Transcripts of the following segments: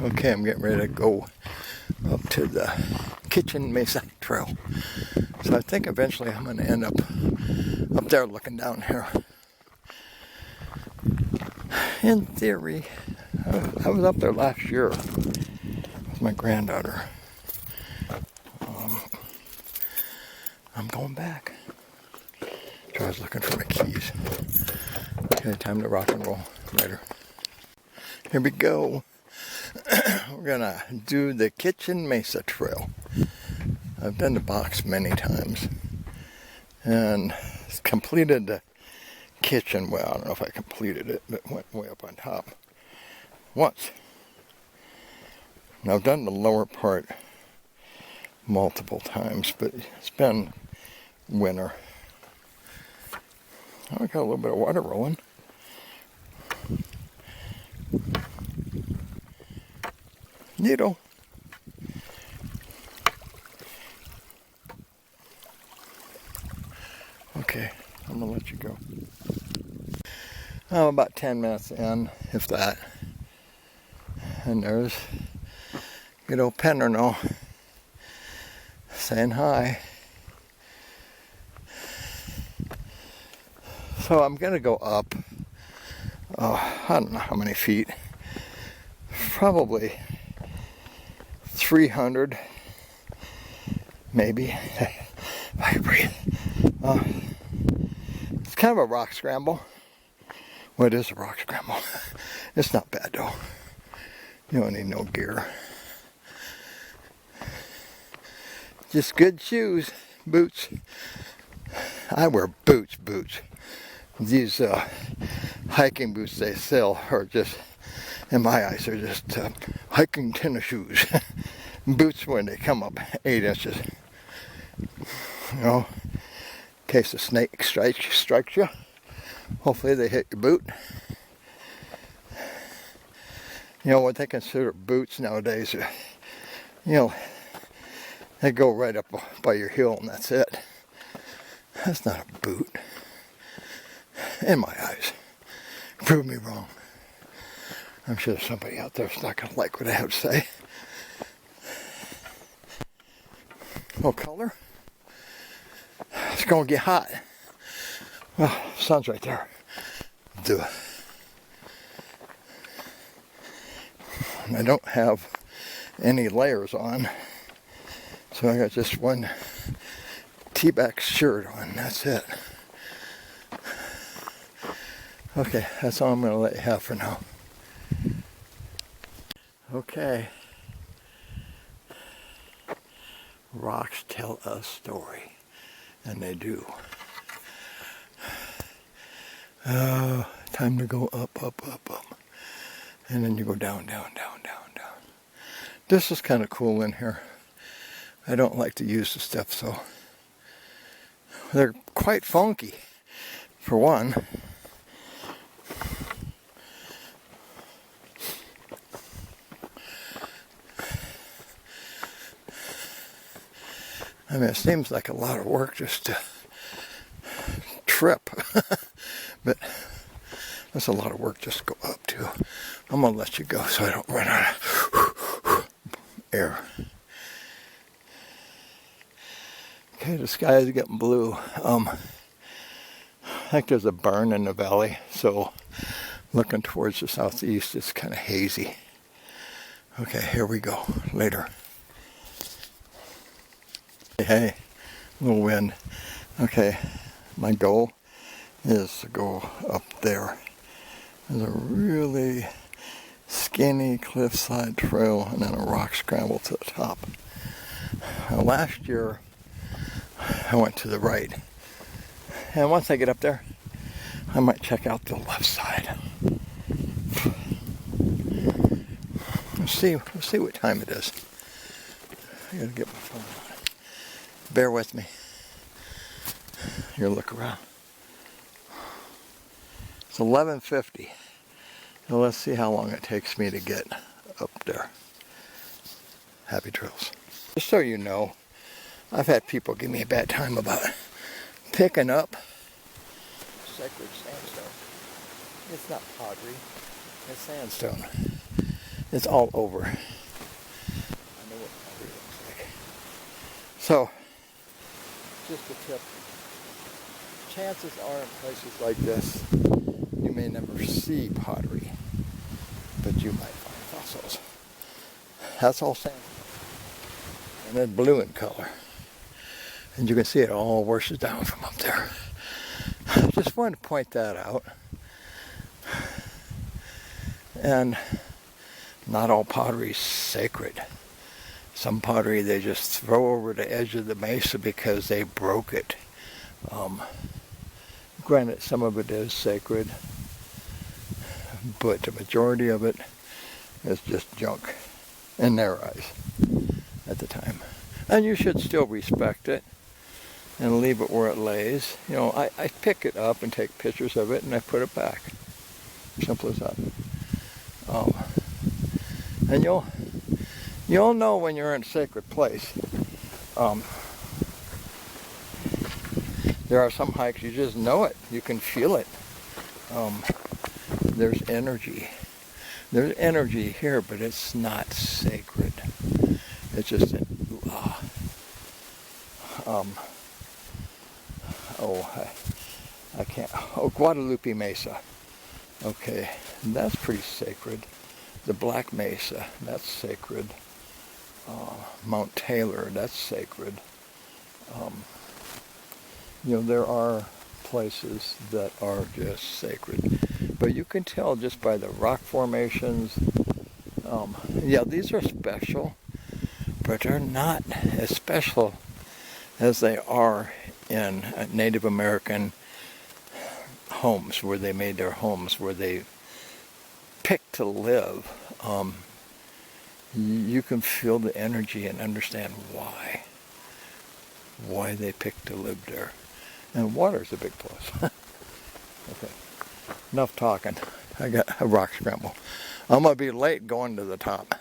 Okay, I'm getting ready to go up to the Kitchen Mesa trail. So I think eventually I'm going to end up there looking down here. In theory, I was up there last year with my granddaughter. I'm going back. So I was looking for my keys. Okay, time to rock and roll. Later. Here we go. We're gonna do the Kitchen Mesa Trail. I've been to Box many times and completed the kitchen. Well, I don't know if I completed it, but went way up on top once. Now I've done the lower part multiple times, but it's been winter. I got a little bit of water rolling. Needle. Okay, I'm gonna let you go. I'm about 10 minutes in, if that. And there's good old Penderno saying hi. So I'm gonna go up, I don't know how many feet, probably 300, maybe. I can breathe. It's kind of a rock scramble. Well, it is a rock scramble. It's not bad though. You don't need no gear. Just good shoes, boots. I wear boots. These hiking boots they sell are just, in my eyes, they're just hiking tennis shoes. Boots when they come up 8 inches. You know, in case a snake strikes you. Hopefully they hit your boot. You know what they consider boots nowadays? You know, they go right up by your heel and that's it. That's not a boot. In my eyes. Prove me wrong. I'm sure there's somebody out there that's not going to like what I have to say. Oh, color? It's going to get hot. Well, sun's right there. Duh. I don't have any layers on. So I got just one T-back shirt on. That's it. Okay, that's all I'm going to let you have for now. Okay. Rocks tell a story. And they do. Time to go up. And then you go down. This is kind of cool in here. I don't like to use the steps, so they're quite funky, for one. I mean, it seems like a lot of work just to trip, but that's a lot of work just to go up to. I'm going to let you go so I don't run out of air. Okay, the sky is getting blue. I think there's a burn in the valley, so looking towards the southeast, it's kind of hazy. Okay, here we go. Later. Hey, a little wind. Okay, my goal is to go up there. There's a really skinny cliffside trail and then a rock scramble to the top. Last year, I went to the right. And once I get up there, I might check out the left side. Let's see what time it is. I gotta get my phone out. Bear with me. Here, look around. It's 11:50. So let's see how long it takes me to get up there. Happy trails. Just so you know, I've had people give me a bad time about picking up sacred sandstone. It's not pottery, it's sandstone. It's all over. I know what pottery looks like. So, just a tip. Chances are in places like this, you may never see pottery, but you might find fossils. That's all sand. And then blue in color. And you can see it all washes down from up there. Just wanted to point that out. And not all pottery is sacred. Some pottery they just throw over the edge of the mesa because they broke it. Granted, some of it is sacred, but the majority of it is just junk in their eyes at the time. And you should still respect it and leave it where it lays. You know, I pick it up and take pictures of it and I put it back. Simple as that. And you'll know when you're in a sacred place. There are some hikes you just know it. You can feel it. There's energy. There's energy here, but it's not sacred. It's just I can't. Oh, Guadalupe Mesa. Okay, that's pretty sacred. The Black Mesa, that's sacred. Mount Taylor, that's sacred. You know, there are places that are just sacred. But you can tell just by the rock formations. Yeah, these are special, but they're not as special as they are in Native American homes, where they made their homes, where they picked to live. You can feel the energy and understand why they picked to live there. And water's a big plus. Okay, enough talking. I got a rock scramble. I'm going to be late going to the top.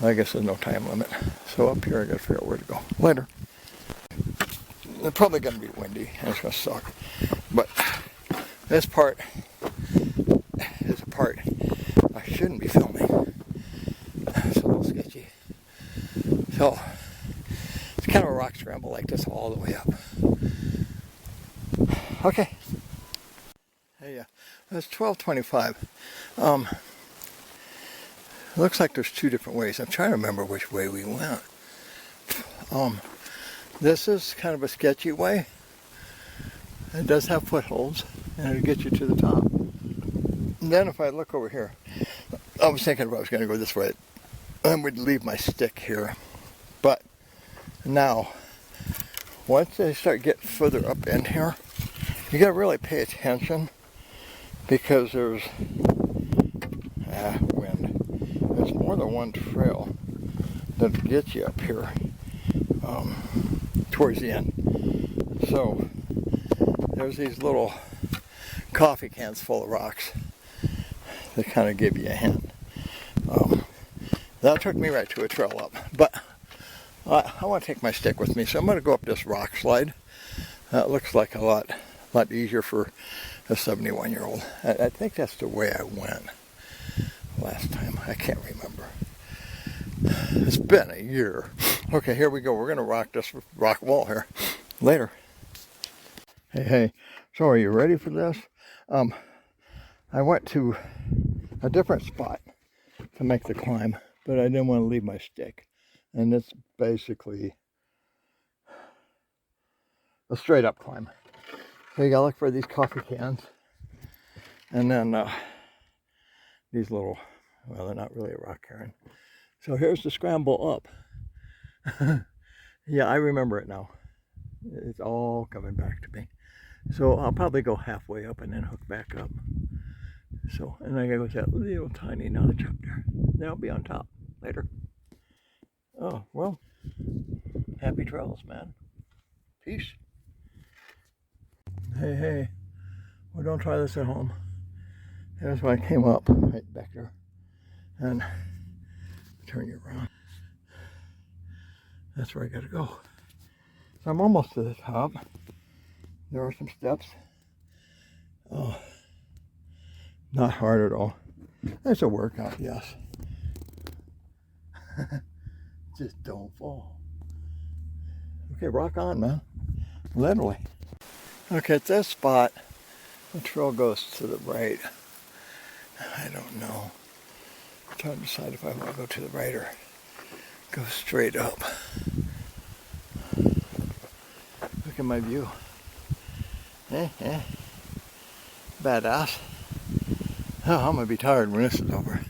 I guess there's no time limit. So up here I got to figure out where to go. Later. It's probably going to be windy and it's going to suck. But this part is a part I shouldn't be filming. It's a little sketchy. So it's kind of a rock scramble like this all the way up. Okay. Hey, it's 12:25. Looks like there's two different ways. I'm trying to remember which way we went. This is kind of a sketchy way. It does have footholds, and it'll get you to the top. And then if I look over here, I was thinking if I was going to go this way, I would leave my stick here. But now, once I start getting further up in here, you got to really pay attention because there's wind. There's more than one trail that gets you up here towards the end. So there's these little coffee cans full of rocks that kind of give you a hint. That took me right to a trail up, but I want to take my stick with me, so I'm going to go up this rock slide. That looks like a lot easier for a 71-year-old. I think that's the way I went last time. I can't remember. It's been a year. Okay, here we go. We're going to rock this rock wall here. Later. Hey. So are you ready for this? I went to a different spot to make the climb, but I didn't want to leave my stick. And it's basically a straight up climb. So you gotta look for these coffee cans. And then these little, well, they're not really a rock cairn. So here's the scramble up. Yeah, I remember it now. It's all coming back to me. So I'll probably go halfway up and then hook back up. So, and I gotta go to that little tiny notch up there. Then I'll be on top later. Oh, well, happy trails, man. Peace. Hey, well, don't try this at home. Here's why I came up right back there. And turn you around. That's where I gotta go. So I'm almost to the top. There are some steps. Oh, not hard at all. It's a workout, yes. Just don't fall. Okay, rock on, man. Literally. Okay, at this spot, the trail goes to the right. I don't know. I'm trying to decide if I want to go to the right or go straight up. Look at my view. Badass. Oh, I'm going to be tired when this is over.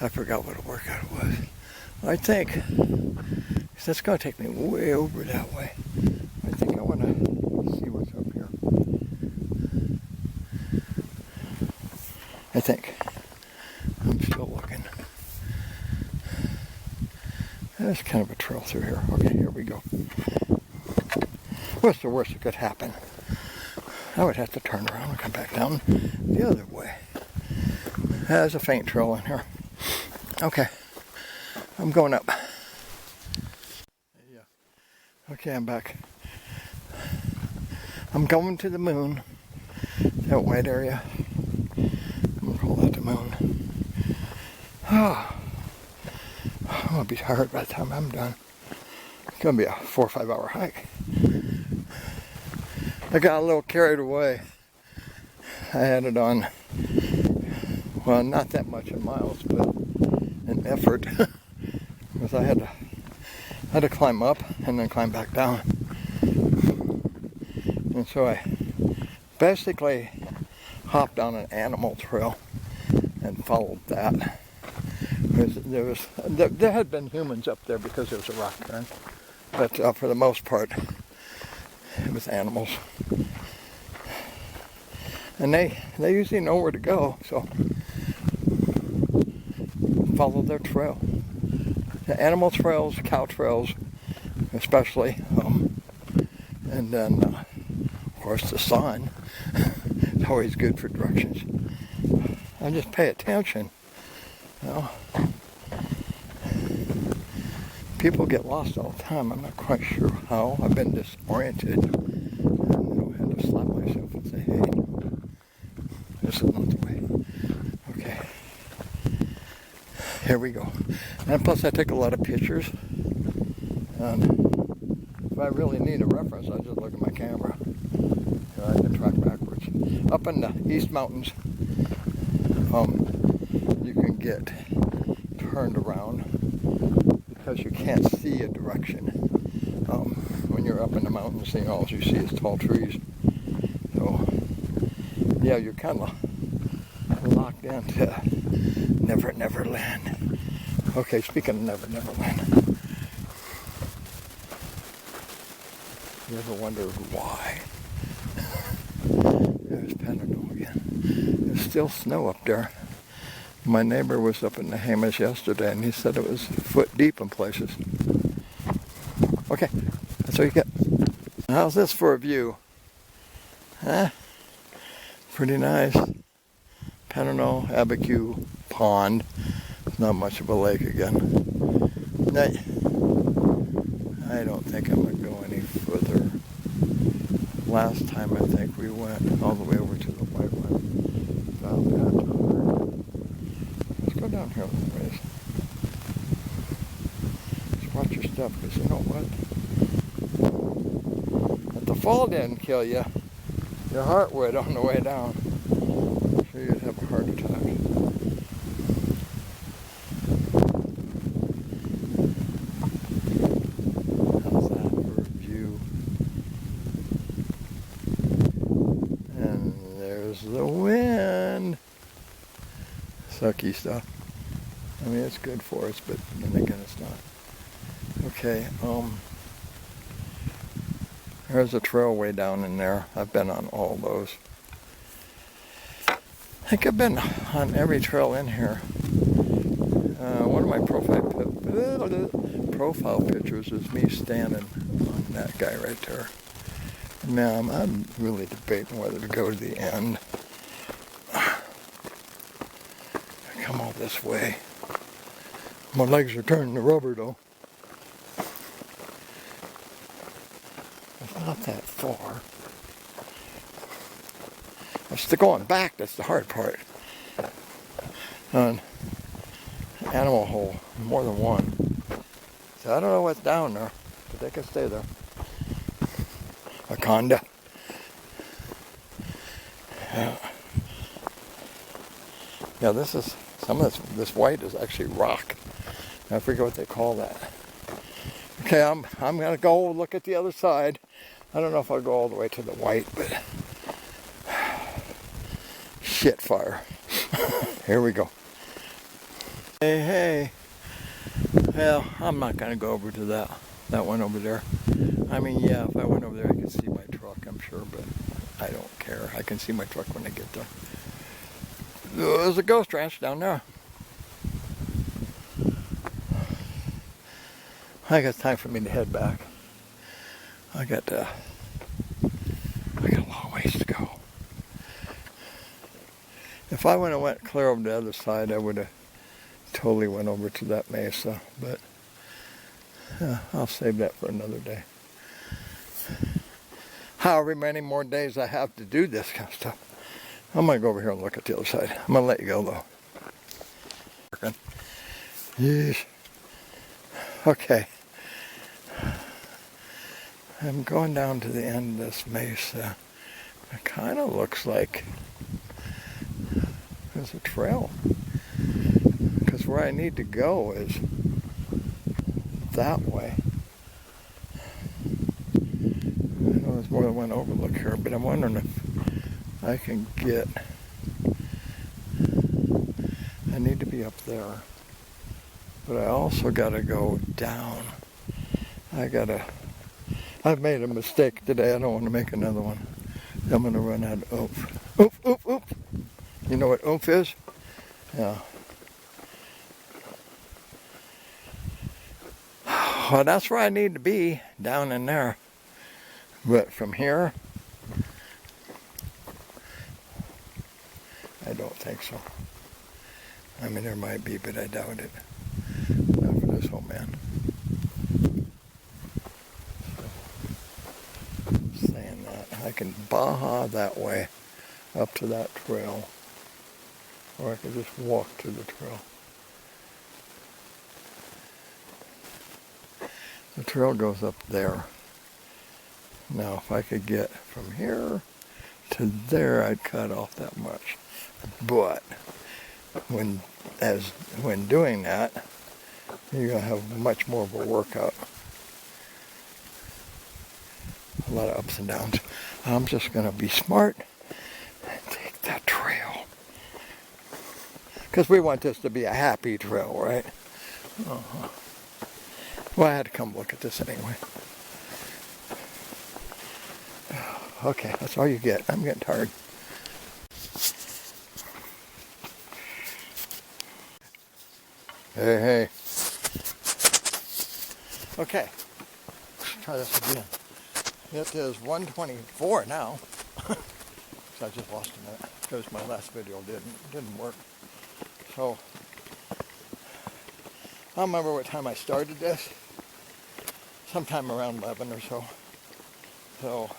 I forgot what a workout it was. I think, because that's going to take me way over that way. I think I want to see what's up here. I think. I'm still looking. There's kind of a trail through here. Okay, here we go. What's the worst that could happen? I would have to turn around and come back down the other way. There's a faint trail in here. Okay, I'm going up. Yeah. Okay, I'm back. I'm going to the moon. That white area. I'm going to call that the moon. Oh, I'm going to be tired by the time I'm done. It's going to be a 4 or 5 hour hike. I got a little carried away. I had it on, well, not that much in miles, but in effort. Because I had to climb up and then climb back down. And so I basically hopped on an animal trail and followed that. There had been humans up there because there was a rock turn, but for the most part, it was animals. And they usually know where to go, so follow their trail. The animal trails, cow trails, especially, and then of course the sun. It's always good for directions. I just pay attention. You know, people get lost all the time. I'm not quite sure how. I've been disoriented. And I had to slap myself and say, hey, this is not the way. Okay. Here we go. And plus I take a lot of pictures. And if I really need a reference, I just look at my camera. And I can track backwards. Up in the East Mountains, you can get turned around because you can't see a direction. When you're up in the mountains, all you see is tall trees. So, yeah, you're kind of locked into Never Never Land. Okay, speaking of Never Never Land, you ever wondered why? There's Panadol again. There's still snow up there. My neighbor was up in the Hamas yesterday, and he said it was foot deep in places. Okay, that's what you get. How's this for a view? Huh? Pretty nice. Panadol, Abiquiu pond. It's not much of a lake again. I don't think I'm going to go any further. Last time I think we went all the way over to the white one. Let's go down here a little ways. Just watch your step, because you know what? If the fall didn't kill you, your heart would on the way down. I'm sure you'd have a heart attack. How's that for a view? And there's the wind. Sucky stuff. I mean, it's good for us, but then again, it's not. Okay, there's a trail way down in there. I've been on all those. I think I've been on every trail in here. One of my profile pictures is me standing on that guy right there. Now, I'm really debating whether to go to the end. Come all this way. My legs are turning to rubber, though. It's not that far. It's the going back that's the hard part. Animal hole, more than one. So I don't know what's down there, but they can stay there. A conda. Yeah, this is, some of this white is actually rock. I forget what they call that. Okay, I'm gonna go look at the other side. I don't know if I'll go all the way to the white, but shit fire. Here we go. Hey. Well, I'm not gonna go over to that one over there. I mean, yeah, if I went over there, I could see my truck, I'm sure, but I don't care. I can see my truck when I get there. There's a ghost ranch down there. I got time for me to head back. I got a long ways to go. If I would have went clear over the other side, I would have totally went over to that mesa, but I'll save that for another day. However many more days I have to do this kind of stuff. I'm going to go over here and look at the other side. I'm going to let you go though. Yeesh. Okay. I'm going down to the end of this mesa. It kind of looks like there's a trail. Because where I need to go is that way. I know there's more than one overlook here, but I'm wondering if I can get... I need to be up there. But I also got to go down. I've made a mistake today. I don't want to make another one. I'm going to run out of oomph. Oomph, oomph, oomph. You know what oomph is? Yeah. Well, that's where I need to be, down in there. But from here, I don't think so. I mean, there might be, but I doubt it. Not for this old man. Saying that, I can baja that way up to that trail. Or I could just walk to the trail. The trail goes up there. Now, if I could get from here to there, I'd cut off that much. But when doing that, you're gonna have much more of a workout. A lot of ups and downs. I'm just gonna be smart and take that trail. Because we want this to be a happy trail, right? Uh-huh. Well, I had to come look at this anyway. Okay, that's all you get. I'm getting tired. Hey. Okay, let's try this again. It is 1:24 now. So I just lost a minute because my last video didn't work. So I don't remember what time I started this. Sometime around 11 or so. So,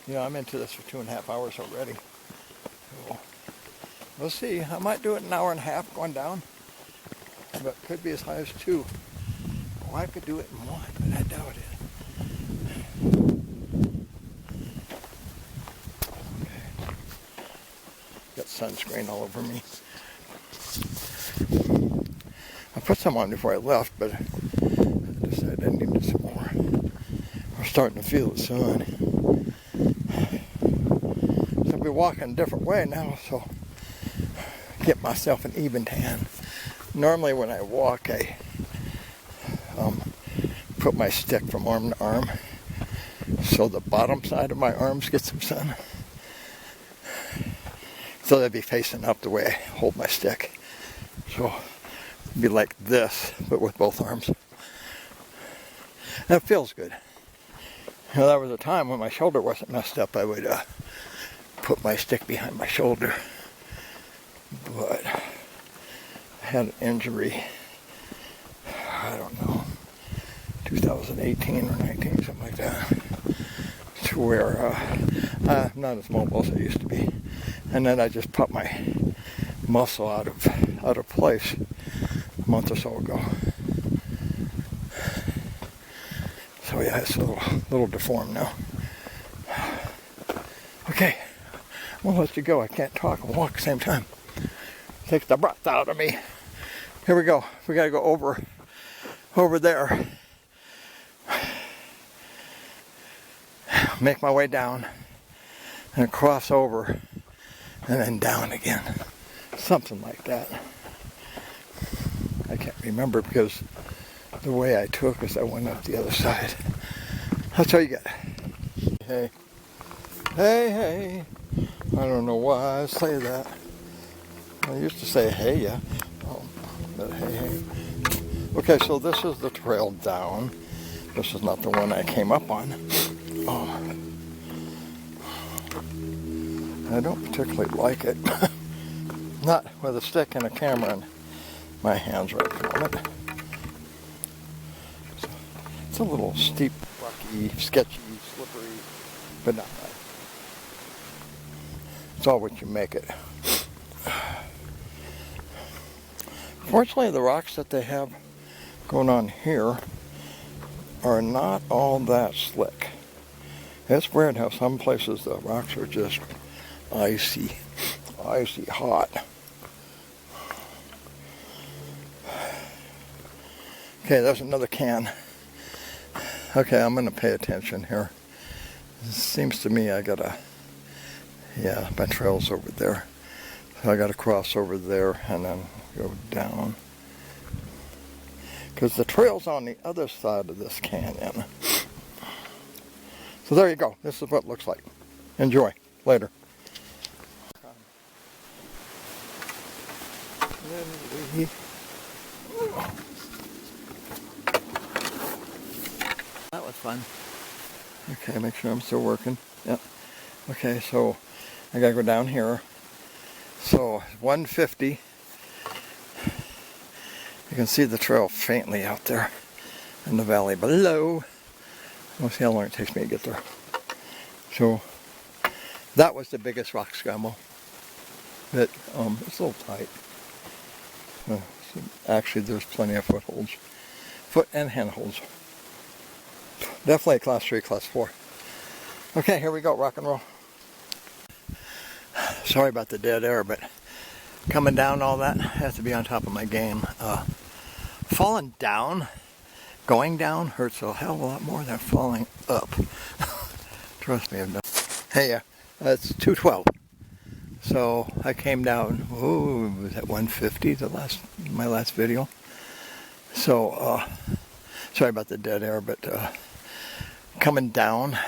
you know, I'm into this for 2.5 hours already. So, we'll see. I might do it an hour and a half going down. But could be as high as 2. Or I could do it in 1, but I doubt it. Okay. Got sunscreen all over me. I put some on before I left, but I decided I needed some more. I'm starting to feel the sun. So I'll be walking a different way now, so get myself an even tan. Normally when I walk, I put my stick from arm to arm so the bottom side of my arms get some sun. So they'd be facing up the way I hold my stick. So it'd be like this, but with both arms. And it feels good. You know, there was a time when my shoulder wasn't messed up, I would put my stick behind my shoulder. But I had an injury, I don't know, 2018 or 19, something like that, to where I'm not as mobile as I used to be. And then I just popped my muscle out of place a month or so ago. So yeah, it's a little deformed now. Okay, I'm gonna let you go. I can't talk and walk at the same time. Takes the breath out of me. Here we go. We gotta go over there. Make my way down and cross over and then down again. Something like that. I can't remember because the way I took is I went up the other side. That's all you get. Hey. Hey, hey. I don't know why I say that. I used to say hey, yeah. Oh, but hey, hey. Okay, so this is the trail down. This is not the one I came up on. Oh. I don't particularly like it. Not with a stick and a camera in my hands right at the moment. So it's a little steep, rocky, sketchy, slippery, but not bad. It's all what you make it. Fortunately, the rocks that they have going on here are not all that slick. It's weird how some places the rocks are just icy hot. Okay, there's another can. Okay, I'm gonna pay attention here. It seems to me I gotta, yeah, my trail's over there. So I gotta cross over there and then go down. Because the trail's on the other side of this canyon. So there you go. This is what it looks like. Enjoy. Later. That was fun. Okay, make sure I'm still working. Yep. Okay, so I gotta go down here. So 150. You can see the trail faintly out there in the valley below. We'll see how long it takes me to get there. So that was the biggest rock scramble. But it's a little tight. So actually, there's plenty of footholds, foot and handholds. Definitely a class 3, class 4. Okay, here we go, rock and roll. Sorry about the dead air, but coming down all that, I have to be on top of my game. Falling down, going down hurts a hell of a lot more than falling up. Trust me, I've done. Hey, it's 212. So I came down, it was at 150, my last video. So, sorry about the dead air, but coming down,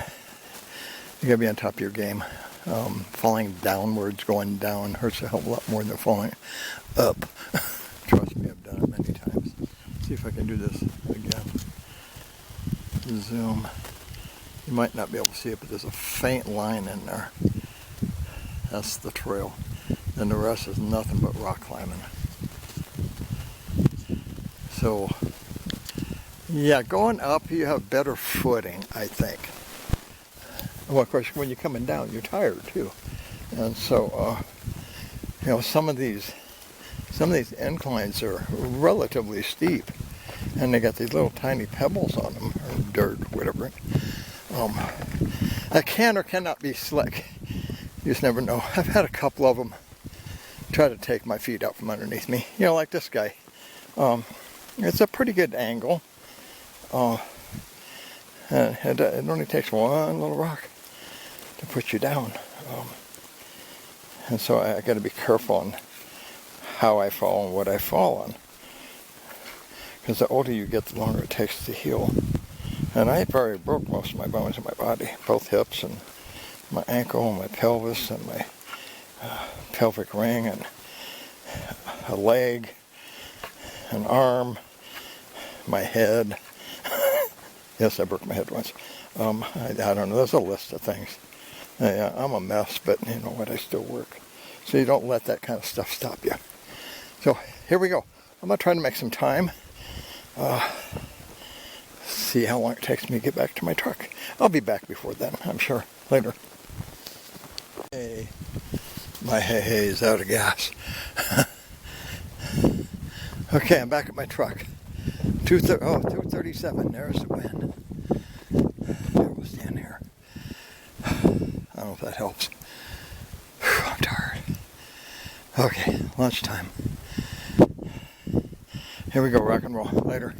you gotta be on top of your game. Falling downwards, going down hurts a hell of a lot more than falling up. Trust me, I've done it many times. Let's see if I can do this again. Zoom. You might not be able to see it, but there's a faint line in there. That's the trail. And the rest is nothing but rock climbing. So, yeah, going up, you have better footing, I think. Well, of course, when you're coming down, you're tired too. And so, you know, some of these inclines are relatively steep, and they got these little tiny pebbles on them, or dirt, whatever. That can or cannot be slick. You just never know. I've had a couple of them try to take my feet out from underneath me. You know, like this guy. It's a pretty good angle. It only takes one little rock to put you down. And so I got to be careful on how I fall and what I fall on. Because the older you get, the longer it takes to heal. And I already broke most of my bones in my body. Both hips and my ankle and my pelvis and my pelvic ring and a leg, an arm, my head. Yes, I broke my head once. I don't know, there's a list of things. I'm a mess, but you know what, I still work. So you don't let that kind of stuff stop you. So here we go. I'm going to try to make some time. See how long it takes me to get back to my truck. I'll be back before then, I'm sure. Later. Hey, my hey is out of gas. Okay, I'm back at my truck. 237, there's the wind. don't know if that helps. Whew, I'm tired. Okay, lunchtime. Here we go, rock and roll. Later.